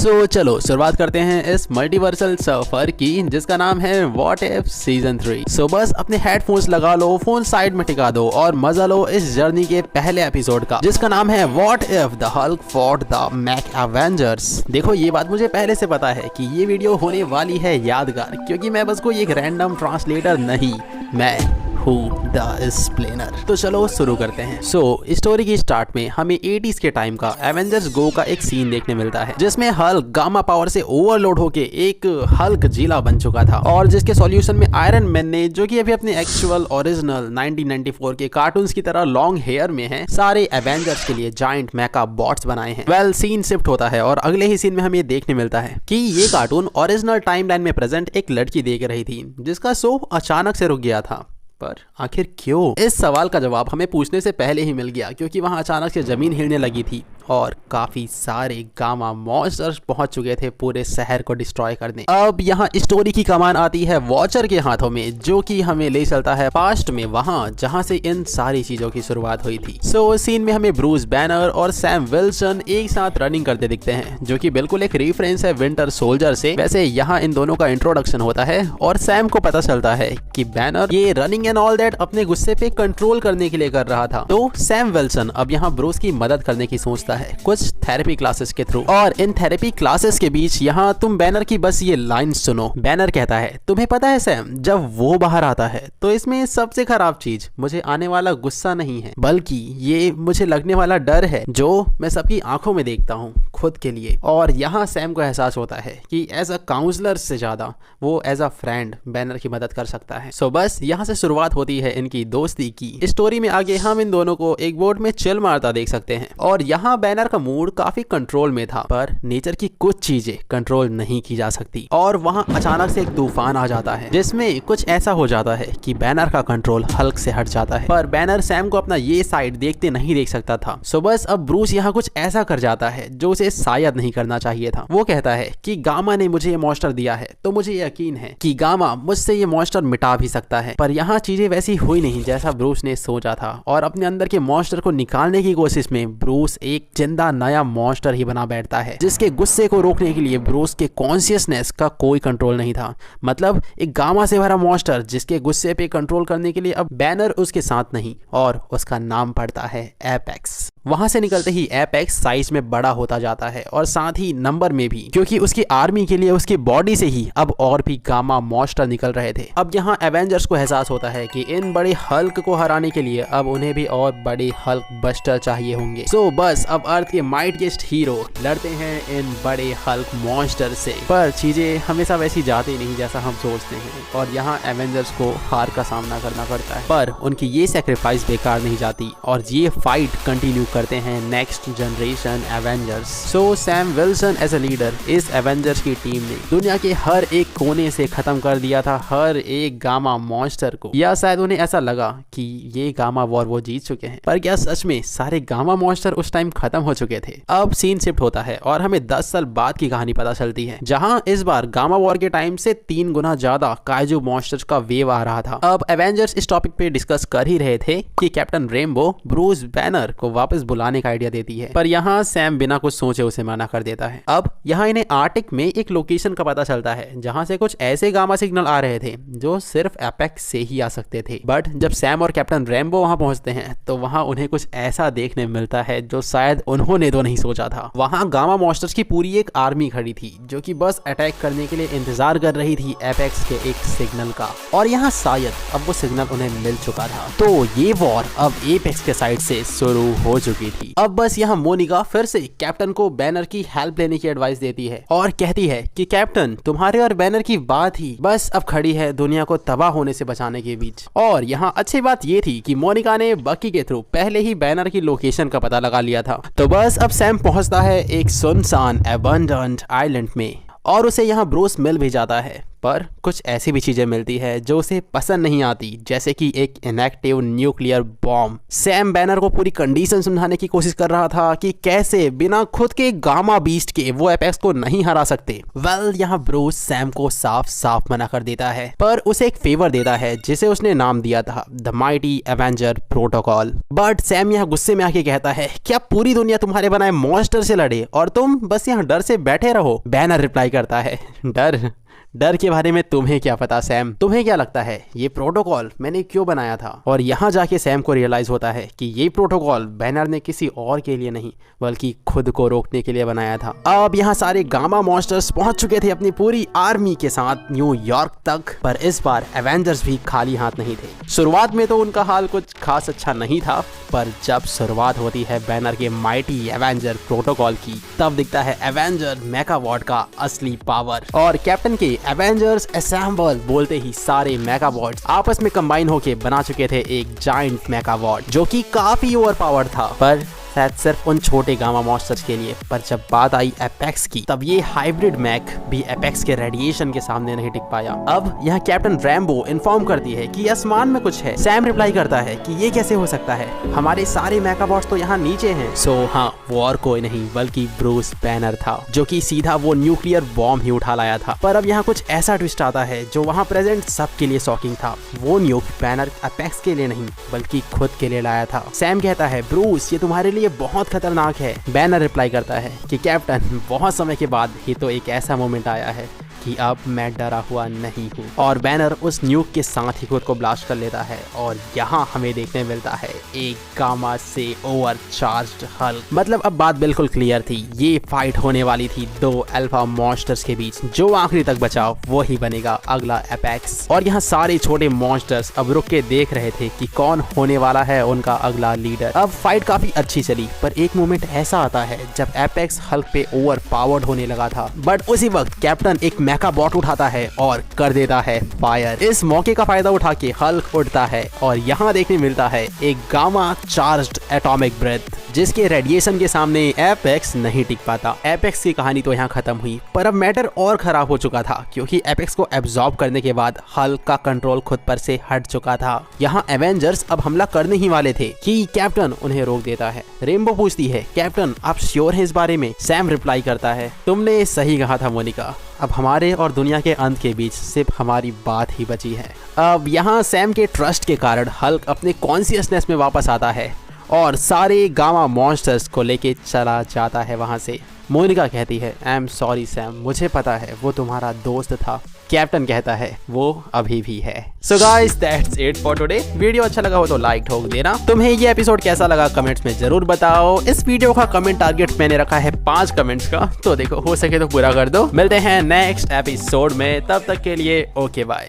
सो चलो शुरुआत करते हैं इस मल्टीवर्सल सफर की जिसका नाम है व्हाट इफ सीजन 3। सो बस अपने हेडफोन्स लगा लो, फोन साइड में टिका दो और मजा लो इस जर्नी के पहले एपिसोड का जिसका नाम है what if the Hulk fought the mac Avengers. देखो ये बात मुझे पहले से पता है कि ये वीडियो होने वाली है यादगार, क्योंकि मैं बस कोई एक रैंडम ट्रांसलेटर नहीं, मैं द एक्सप्लेनर। तो चलो शुरू करते हैं। स्टोरी की स्टार्ट में हमें 80s के टाइम का एवेंजर्स गो का एक सीन देखने मिलता है जिसमें हल्क गामा पावर से ओवरलोड होके एक हल्क जिला बन चुका था और जिसके सॉल्यूशन में आयरन मैन ने, जो कि अभी अपने एक्चुअल ओरिजिनल 1994 के कार्टून्स की तरह लॉन्ग हेयर में है, सारे एवेंजर्स के लिए जायंट मेका बॉट्स बनाए हैं। सीन शिफ्ट होता है और अगले ही सीन में हमें देखने मिलता है कि ये कार्टून ओरिजिनल टाइमलाइन में प्रेजेंट एक लड़की देख रही थी जिसका शो अचानक से रुक गया था। पर आखिर क्यों? इस सवाल का जवाब हमें पूछने से पहले ही मिल गया, क्योंकि वहां अचानक से जमीन हिलने लगी थी और काफी सारे गामा मॉन्स्टर्स पहुंच चुके थे पूरे शहर को डिस्ट्रॉय करने। अब यहाँ स्टोरी की कमान आती है वॉचर के हाथों में, जो कि हमें ले चलता है पास्ट में, वहां जहां से इन सारी चीजों की शुरुआत हुई थी। सीन में हमें ब्रूस बैनर और सैम विल्सन एक साथ रनिंग करते दिखते हैं, जो कि बिल्कुल एक रेफरेंस है विंटर सोल्जर से। वैसे यहाँ इन दोनों का इंट्रोडक्शन होता है और सैम को पता चलता है कि बैनर ये रनिंग एंड ऑल दैट अपने गुस्से पे कंट्रोल करने के लिए कर रहा था। तो सैम विल्सन अब यहाँ ब्रूस की मदद करने की सोचता है कुछ थेरेपी क्लासेस के थ्रू, और इन थेरेपी क्लासेस के बीच यहाँ तुम बैनर की बस ये लाइन सुनो। बैनर कहता है, तुम्हें पता है सैम, जब वो बाहर आता है तो इसमें सबसे खराब चीज मुझे आने वाला गुस्सा नहीं है, बल्कि ये मुझे लगने वाला डर है जो मैं सबकी आंखों में देखता हूँ खुद के लिए। और यहाँ सैम को एहसास होता है कि एज अ काउंसलर से ज्यादा वो एज अ फ्रेंड बैनर की मदद कर सकता है। बस यहाँ से शुरुआत होती है इनकी दोस्ती की। स्टोरी में आगे हम इन दोनों को एक बोट में चिल मारता देख सकते हैं और यहाँ बैनर का मूड काफी कंट्रोल में था, पर नेचर की कुछ चीजें कंट्रोल नहीं की जा सकती और वहाँ अचानक से एक तूफान आ जाता है जिसमें कुछ ऐसा हो जाता है कि बैनर का कंट्रोल हल्क से हट जाता है। पर बैनर सैम को अपना ये साइड देखते नहीं देख सकता था। बस अब ब्रूस यहाँ कुछ ऐसा कर जाता है जो उसे शायद नहीं करना चाहिए था। वो कहता है कि गामा ने मुझे ये मॉन्स्टर दिया है तो मुझे यकीन है कि गामा मुझसे ये मॉन्स्टर मिटा भी सकता है। पर यहाँ चीजें वैसी हुई नहीं जैसा ब्रूस ने सोचा था और अपने अंदर के मॉन्स्टर को निकालने की कोशिश में ब्रूस एक जिंदा नया मॉन्स्टर ही बना बैठता है, जिसके गुस्से को रोकने के लिए ब्रूस के कॉन्शियसनेस का कोई कंट्रोल नहीं था। मतलब एक गामा से भरा मॉन्स्टर जिसके गुस्से पे कंट्रोल करने के लिए अब बैनर उसके साथ नहीं, और उसका नाम पड़ता है एपेक्स। वहां से निकलते ही एपेक्स साइज में बड़ा होता जाता है और साथ ही नंबर में भी, क्योंकि उसकी आर्मी के लिए उसकी बॉडी से ही अब और भी गामा मॉन्स्टर निकल रहे थे। अब यहाँ एवेंजर्स को एहसास होता है कि इन बड़े हल्क को हराने के लिए अब उन्हें भी और बड़े हल्क बस्टर चाहिए होंगे। बस अब अर्थ के माइटिएस्ट हीरो लड़ते हैं इन बड़े हल्क मॉन्स्टर से। पर चीजें हमेशा वैसी जाती नहीं जैसा हम सोचते हैं और यहाँ एवेंजर्स को हार का सामना करना पड़ता है। पर उनकी ये सैक्रिफाइस बेकार नहीं जाती और ये फाइट कंटिन्यू करते हैं next generation Avengers. Sam Wilson as a leader इस एवेंजर्स की टीम ने दुनिया के हर एक कोने से खत्म कर दिया था हर एक गामा मॉन्स्टर को, या शायद उन्हें ऐसा लगा कि ये गामा वॉर वो जीत चुके हैं। पर क्या सच में सारे गामा मॉन्स्टर उस टाइम खत्म हो चुके थे? अब सीन शिफ्ट होता है और हमें 10 साल बाद की कहानी पता चलती है, जहां इस बार गामा वॉर के टाइम से 3 गुना ज्यादा काइजू मॉन्स्टर्स का वेव आ रहा था। अब एवेंजर्स इस टॉपिक पे डिस्कस कर ही रहे थे कि कैप्टन रेनबो ब्रूस बैनर को वापस बुलाने का आइडिया देती है, पर यहाँ सैम बिना कुछ सोचे उसे मना कर देता है। अब यहाँ इन्हें आर्टिक में एक लोकेशन का पता चलता है जहाँ से कुछ ऐसे गामा सिग्नल आ रहे थे जो सिर्फ एपेक्स से ही आ सकते थे। बट जब सैम और कैप्टन रेनबो वहाँ पहुँचते हैं तो वहाँ उन्हें कुछ ऐसा देखने मिलता है जो शायद उन्होंने तो नहीं सोचा था। वहाँ गामा मॉन्स्टर्स की पूरी एक आर्मी खड़ी थी जो कि बस अटैक करने के लिए इंतजार कर रही थी एपेक्स के एक सिग्नल का, और यहाँ शायद अब वो सिग्नल उन्हें मिल चुका था। तो ये वॉर अब एपेक्स के साइड से शुरू हो चुकी थी। अब बस यहाँ मोनिका फिर से कैप्टन को बैनर की हेल्प लेने की एडवाइस देती है और कहती है कि कैप्टन, तुम्हारे और बैनर की बात ही बस अब खड़ी है दुनिया को तबाह होने से बचाने के बीच। और यहाँ अच्छी बात ये थी कि मोनिका ने बकी के थ्रू पहले ही बैनर की लोकेशन का पता लगा लिया था। तो बस अब सैम पहुंचता है एक सुनसान एबंडेंट आइलैंड में और उसे यहाँ ब्रूस मिल भी जाता है। पर कुछ ऐसी भी चीजें मिलती है जो उसे पसंद नहीं आती, जैसे कि एक inactive nuclear bomb. Sam banner को पूरी कंडीशन समझाने की कोशिश कर रहा था कि कैसे बिना खुद के गामा बीस्ट के वो एपेक्स को नहीं हरा सकते। यहाँ ब्रूस सैम को साफ साफ मना कर देता है, पर उसे एक फेवर देता है जिसे उसने नाम दिया था the mighty Avenger protocol. But Sam यहाँ गुस्से में आके कहता है, क्या पूरी दुनिया तुम्हारे बनाए मॉन्स्टर से लड़े और तुम बस यहाँ डर से बैठे रहो? बैनर रिप्लाई करता है, डर के बारे में तुम्हें क्या पता सैम? तुम्हें क्या लगता है ये प्रोटोकॉल मैंने क्यों बनाया था? और यहाँ जाके सैम को रियलाइज होता है कि ये प्रोटोकॉल बैनर ने किसी और के लिए नहीं बल्कि खुद को रोकने के लिए बनाया था। अब यहाँ सारे गामा मॉन्स्टर्स पहुंच चुके थे अपनी पूरी आर्मी के साथ न्यूयॉर्क तक, पर इस बार एवेंजर्स भी खाली हाथ नहीं थे। शुरुआत में तो उनका हाल कुछ खास अच्छा नहीं था, पर जब शुरुआत होती है बैनर के माइटी एवेंजर प्रोटोकॉल की, तब दिखता है एवेंजर मेगावॉट का असली पावर। और कैप्टन के एवेंजर्स असेंबल बोलते ही सारे मेगावॉट्स आपस में कंबाइन होके बना चुके थे एक जायंट मेगावॉट, जो कि काफी ओवरपावर्ड था, पर शायद सिर्फ उन छोटे गामा मॉन्स्टर्स के लिए। पर जब बात आई एपेक्स की, तब ये हाइब्रिड मैक भी एपेक्स के रेडिएशन के सामने नहीं टिक पाया। अब यहाँ कैप्टन रैम्बो इन्फॉर्म करती है कि आसमान में कुछ है। सैम रिप्लाई करता है कि ये कैसे हो सकता है, हमारे सारे मेगाबॉट्स तो यहाँ नीचे हैं। हाँ, वो और कोई नहीं बल्कि ब्रूस बैनर था, जो कि सीधा वो न्यूक्लियर बॉम्ब ही उठा लाया था। पर अब यहाँ कुछ ऐसा ट्विस्ट आता है जो वहाँ प्रेजेंट सबके लिए शॉकिंग था। वो न्यूक बैनर एपेक्स के लिए नहीं बल्कि खुद के लिए लाया था। सैम कहता है, ब्रूस ये तुम्हारे लिए बहुत खतरनाक है। बैनर रिप्लाई करता है कि कैप्टन, बहुत समय के बाद ही तो एक ऐसा मोमेंट आया है कि अब मैं डरा हुआ नहीं हूँ। और बैनर उस न्यूक के साथ ही खुद को ब्लास्ट कर लेता है और यहाँ हमें देखने मिलता है एक गामा से ओवरचार्ज्ड हल्क। मतलब अब बात बिल्कुल क्लियर थी, ये फाइट होने वाली थी दो अल्फा मॉन्स्टर्स के बीच। जो आखिरी तक बचा वो ही बनेगा अगला एपेक्स। और यहाँ सारे छोटे मॉन्स्टर्स अब रुक के देख रहे थे कि कौन होने वाला है उनका अगला लीडर। अब फाइट काफी अच्छी चली, पर एक मोमेंट ऐसा आता है जब एपेक्स हल्क पे ओवर पावर्ड होने लगा था। बट उसी वक्त कैप्टन एक मेगाबॉट उठाता है और कर देता है फायर। इस मौके का फायदा उठा के हल्क उड़ता है और यहाँ देखने मिलता है एक गामा चार्ज्ड एटॉमिक ब्रेथ, जिसके रेडिएशन के सामने एपेक्स नहीं टिक पाता। एपेक्स की कहानी तो यहाँ खत्म हुई, पर अब मैटर और खराब हो चुका था, क्योंकि एपेक्स को एब्जॉर्ब करने के बाद हल्क का कंट्रोल खुद पर से हट चुका था। यहाँ एवेंजर्स अब हमला करने ही वाले थे कि कैप्टन उन्हें रोक देता है। रेनबो पूछती है, कैप्टन आप श्योर हैं इस बारे में? सैम रिप्लाई करता है, तुमने सही कहा था मोनिका, अब हमारे और दुनिया के अंत के बीच सिर्फ हमारी बात ही बची है। अब यहाँ सैम के ट्रस्ट के कारण हल्क अपने कॉन्शियसनेस में वापस आता है और सारे गामा मॉन्स्टर्स को लेके चला जाता है वहाँ से। मोनिका कहती है, आई एम सॉरी सैम, मुझे पता है वो तुम्हारा दोस्त था। कैप्टन कहता है, वो अभी भी है। So guys that's it for today. Video अच्छा लगा हो तो लाइक ठोक देना। तुम्हें ये एपिसोड कैसा लगा कमेंट्स में जरूर बताओ। इस वीडियो का कमेंट टारगेट मैंने रखा है 5 कमेंट्स का, तो देखो हो सके तो पूरा कर दो। मिलते हैं नेक्स्ट एपिसोड में, तब तक के लिए ओके बाय।